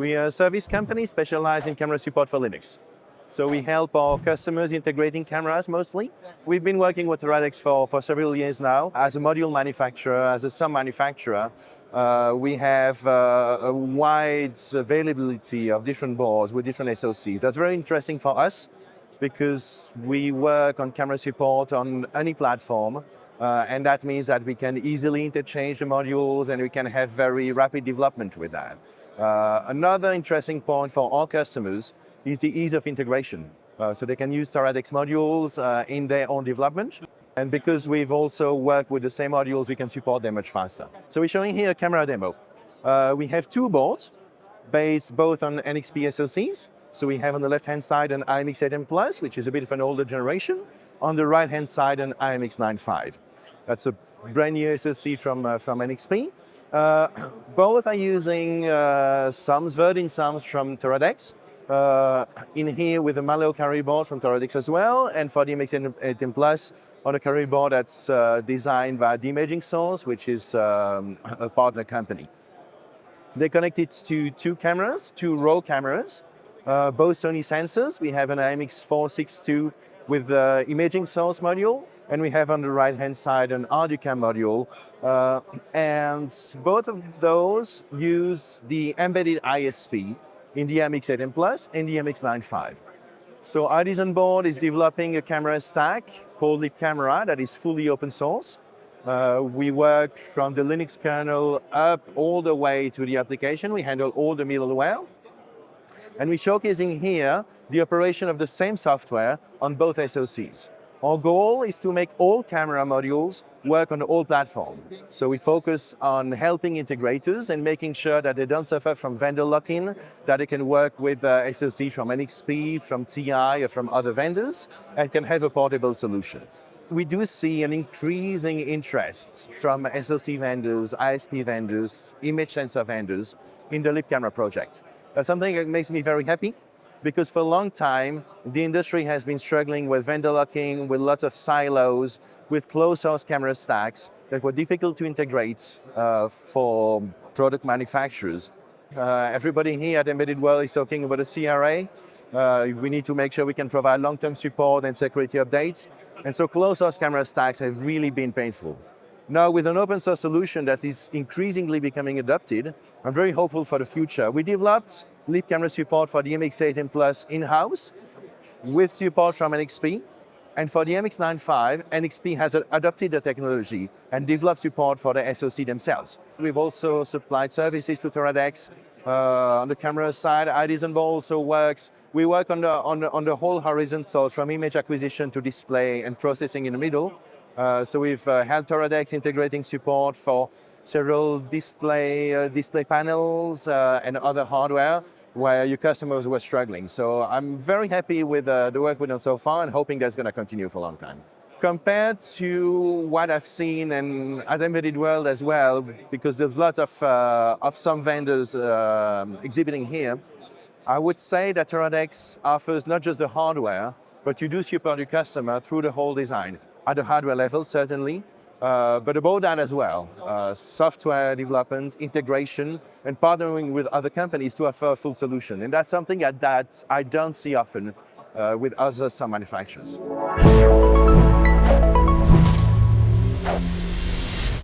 We are a service company specialized in camera support for Linux. So we help our customers integrating cameras mostly. We've been working with Toradex for several years now. As a module manufacturer, as a SoM manufacturer, we have a wide availability of different boards with different SoCs. That's very interesting for us because we work on camera support on any platform. And that means that we can easily interchange the modules and we can have very rapid development with that. Another interesting point for our customers is the ease of integration. So they can use Toradex modules in their own development. And because we've also worked with the same modules, we can support them much faster. So we're showing here a camera demo. We have two boards based both on NXP SoCs. So we have on the left-hand side an i.MX415, which is a bit of an older generation. On the right-hand side, an i.MX95. That's a brand new SoC from NXP. Both are using SoMs, Verdin SoMs from Toradex. In here with a Malo Carrier Board from Toradex as well, and for the MX415 on a Carrier Board that's designed by the Imaging Source, which is a partner company. They're connected to two cameras, two RAW cameras, both Sony sensors. We have an i.MX415 with the Imaging Source module, and we have on the right-hand side an Arducam module. And both of those use the embedded ISP in the i.MX415 and the MX95. So our design board is developing a camera stack called libcamera that is fully open source. We work from the Linux kernel up all the way to the application. We handle all the middleware. And we're showcasing here the operation of the same software on both SoCs. Our goal is to make all camera modules work on all platforms. So we focus on helping integrators and making sure that they don't suffer from vendor lock-in, that they can work with SoC from NXP, from TI, or from other vendors, and can have a portable solution. We do see an increasing interest from SoC vendors, ISP vendors, image sensor vendors in the libcamera project. That's something that makes me very happy, because for a long time, the industry has been struggling with vendor locking, with lots of silos, with closed-source camera stacks that were difficult to integrate for product manufacturers. Everybody here at Embedded World is talking about a CRA. We need to make sure we can provide long-term support and security updates. And so closed-source camera stacks have really been painful. Now, with an open source solution that is increasingly becoming adopted, I'm very hopeful for the future. We developed libcamera support for the MX415 in-house with support from NXP. And for the MX95, NXP has adopted the technology and developed support for the SoC themselves. We've also supplied services to Toradex. On the camera side, iDesign Board also works. We work on the whole horizontal, from image acquisition to display and processing in the middle. So we've helped Toradex integrating support for several display panels and other hardware where your customers were struggling. So I'm very happy with the work we've done so far and hoping that's going to continue for a long time. Compared to what I've seen at Embedded World as well, because there's lots of some vendors exhibiting here, I would say that Toradex offers not just the hardware, but you do support your customer through the whole design. At the hardware level, certainly, but above that as well. Software development, integration, and partnering with other companies to offer a full solution. And that's something that I don't see often with other SoM manufacturers.